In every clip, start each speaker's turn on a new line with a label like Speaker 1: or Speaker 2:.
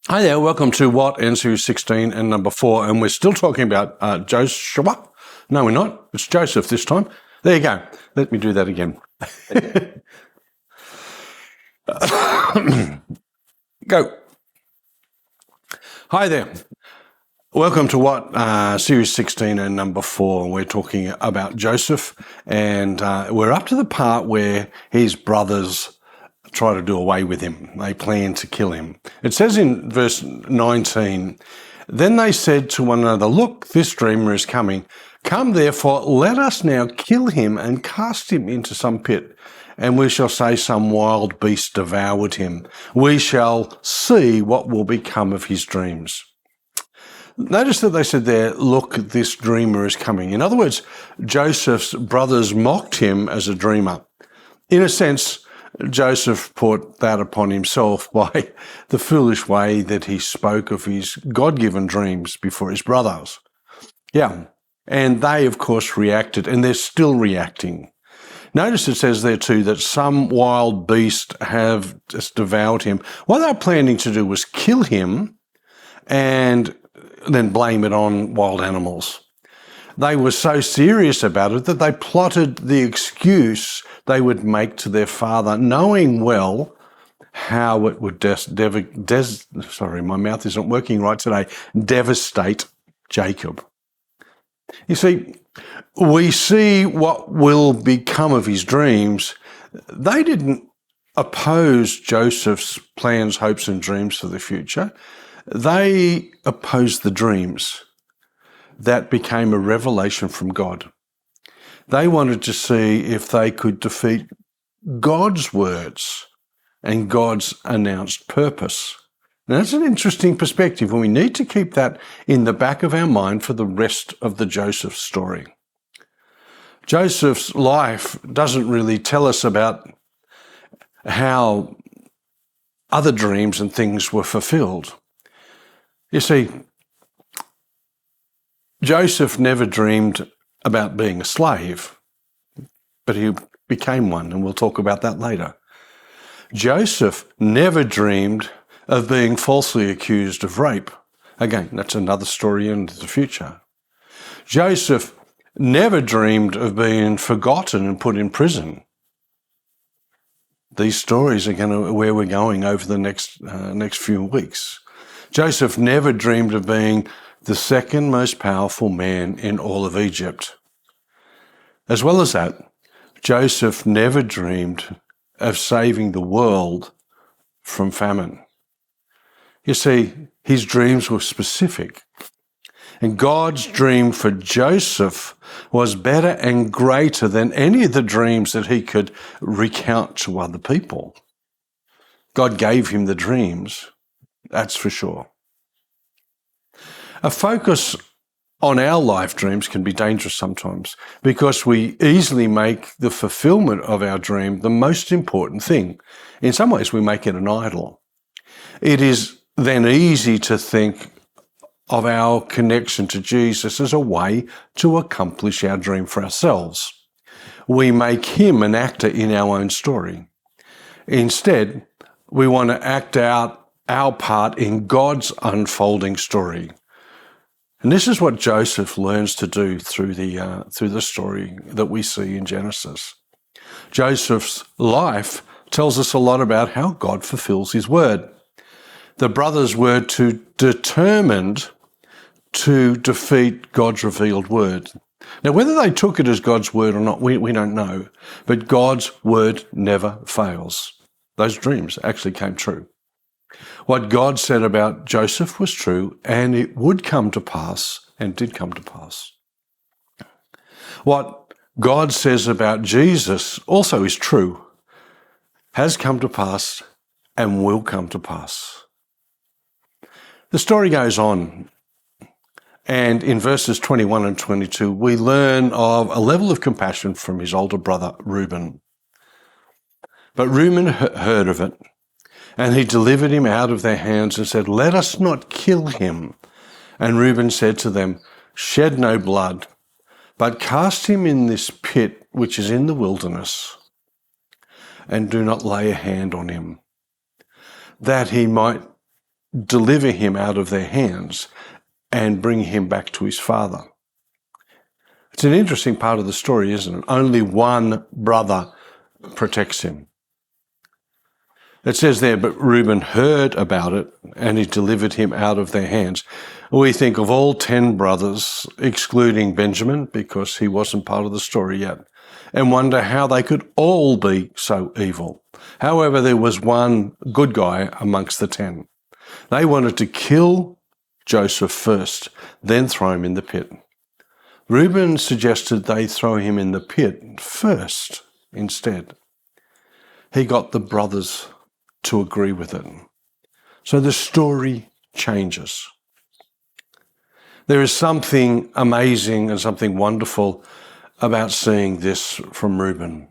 Speaker 1: Hi there, welcome to What in Series 16 and number 4, and we're still talking about Joshua. No, we're not. It's Joseph this time. There you go. Let me do that again. Go. Hi there. Welcome to What Series 16 and number 4. We're talking about Joseph, and we're up to the part where his brothers try to do away with him. They plan to kill him. It says in verse 19, "Then they said to one another, 'Look, this dreamer is coming. Come therefore, let us now kill him and cast him into some pit. And we shall say some wild beast devoured him. We shall see what will become of his dreams.'" Notice that they said there, "Look, this dreamer is coming." In other words, Joseph's brothers mocked him as a dreamer. In a sense, Joseph put that upon himself by the foolish way that he spoke of his God-given dreams before his brothers. Yeah, and they, of course, reacted, and they're still reacting. Notice it says there too that some wild beast have just devoured him. What they're planning to do was kill him and then blame it on wild animals. They were so serious about it that they plotted the excuse they would make to their father, knowing well how it would my mouth isn't working right today, devastate Jacob. You see, we see what will become of his dreams. They didn't oppose Joseph's plans, hopes, and dreams for the future. They opposed the dreams that became a revelation from God. They wanted to see if they could defeat God's words and God's announced purpose. Now, that's an interesting perspective, and we need to keep that in the back of our mind for the rest of the Joseph story. Joseph's life doesn't really tell us about how other dreams and things were fulfilled. You see, Joseph never dreamed about being a slave, but he became one, and we'll talk about that later. Joseph never dreamed of being falsely accused of rape. Again, that's another story into the future. Joseph never dreamed of being forgotten and put in prison. These stories are where we're going over the next few weeks. Joseph never dreamed of being the second most powerful man in all of Egypt. As well as that, Joseph never dreamed of saving the world from famine. You see, his dreams were specific. And God's dream for Joseph was better and greater than any of the dreams that he could recount to other people. God gave him the dreams, that's for sure. A focus on our life dreams can be dangerous sometimes because we easily make the fulfillment of our dream the most important thing. In some ways, we make it an idol. It is then easy to think of our connection to Jesus as a way to accomplish our dream for ourselves. We make him an actor in our own story. Instead, we want to act out our part in God's unfolding story. And this is what Joseph learns to do through the story that we see in Genesis. Joseph's life tells us a lot about how God fulfills his word. The brothers were determined to defeat God's revealed word. Now, whether they took it as God's word or not, we don't know. But God's word never fails. Those dreams actually came true. What God said about Joseph was true, and it would come to pass, and did come to pass. What God says about Jesus also is true, has come to pass, and will come to pass. The story goes on, and in verses 21 and 22, we learn of a level of compassion from his older brother, Reuben. But Reuben heard of it, and he delivered him out of their hands and said, "Let us not kill him." And Reuben said to them, "Shed no blood, but cast him in this pit which is in the wilderness, and do not lay a hand on him, that he might deliver him out of their hands and bring him back to his father. It's an interesting part of the story, isn't it? Only one brother protects him. It says there, but Reuben heard about it and he delivered him out of their hands. We think of all 10 brothers, excluding Benjamin, because he wasn't part of the story yet, and wonder how they could all be so evil. However, there was one good guy amongst the 10. They wanted to kill Joseph first, then throw him in the pit. Reuben suggested they throw him in the pit first instead. He got the brothers to agree with it. So the story changes. There is something amazing and something wonderful about seeing this from Reuben,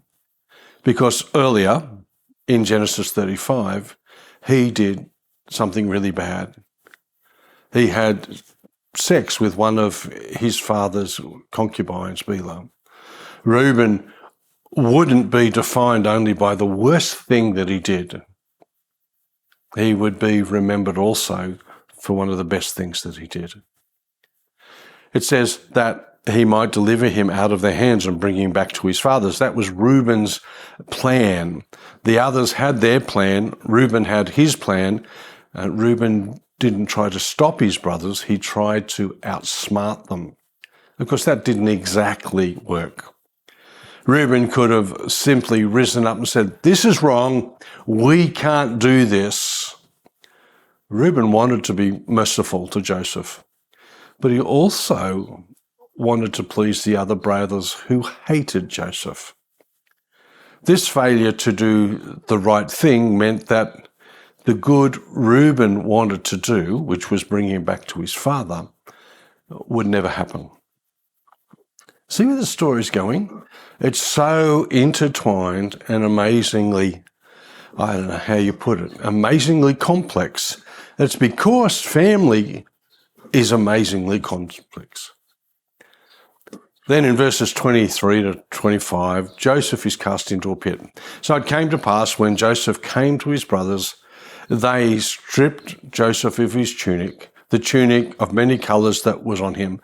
Speaker 1: because earlier in Genesis 35, he did something really bad. He had sex with one of his father's concubines, Bilhah. Reuben wouldn't be defined only by the worst thing that he did. He would be remembered also for one of the best things that he did. It says that he might deliver him out of their hands and bring him back to his fathers. That was Reuben's plan. The others had their plan. Reuben had his plan. Reuben didn't try to stop his brothers. He tried to outsmart them. Of course, that didn't exactly work. Reuben could have simply risen up and said, "This is wrong. We can't do this." Reuben wanted to be merciful to Joseph, but he also wanted to please the other brothers who hated Joseph. This failure to do the right thing meant that the good Reuben wanted to do, which was bring him back to his father, would never happen. See where the story's going? It's so intertwined and amazingly, I don't know how you put it, amazingly complex. It's because family is amazingly complex. Then in verses 23 to 25, Joseph is cast into a pit. So it came to pass when Joseph came to his brothers, they stripped Joseph of his tunic, the tunic of many colours that was on him.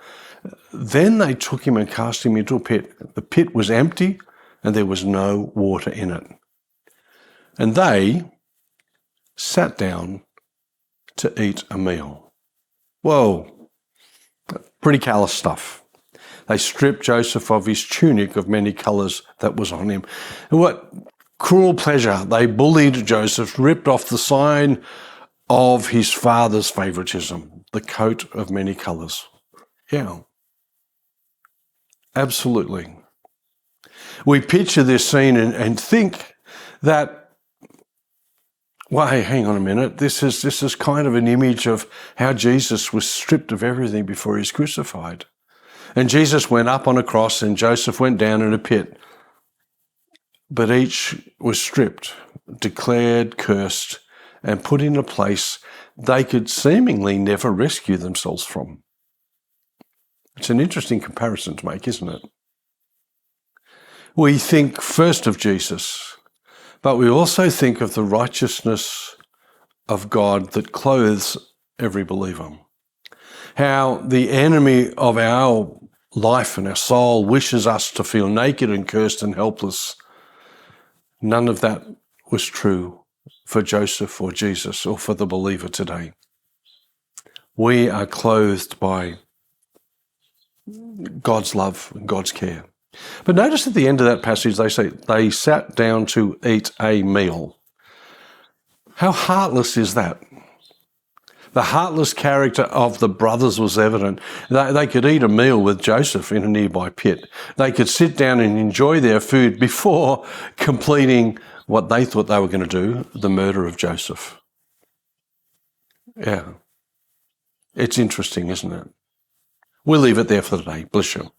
Speaker 1: Then they took him and cast him into a pit. The pit was empty and there was no water in it. And they sat down to eat a meal. Whoa, pretty callous stuff. They stripped Joseph of his tunic of many colours that was on him. And what cruel pleasure. They bullied Joseph, ripped off the sign of his father's favoritism, the coat of many colours. Yeah, absolutely. We picture this scene and think that, well, hey, hang on a minute. This is kind of an image of how Jesus was stripped of everything before he was crucified. And Jesus went up on a cross and Joseph went down in a pit. But each was stripped, declared cursed, and put in a place they could seemingly never rescue themselves from. It's an interesting comparison to make, isn't it? We think first of Jesus, but we also think of the righteousness of God that clothes every believer. How the enemy of our life and our soul wishes us to feel naked and cursed and helpless. None of that was true for Joseph or Jesus or for the believer today. We are clothed by God's love and God's care. But notice at the end of that passage, they say they sat down to eat a meal. How heartless is that? The heartless character of the brothers was evident. They could eat a meal with Joseph in a nearby pit. They could sit down and enjoy their food before completing what they thought they were going to do, the murder of Joseph. Yeah. It's interesting, isn't it? We'll leave it there for today. Bless you.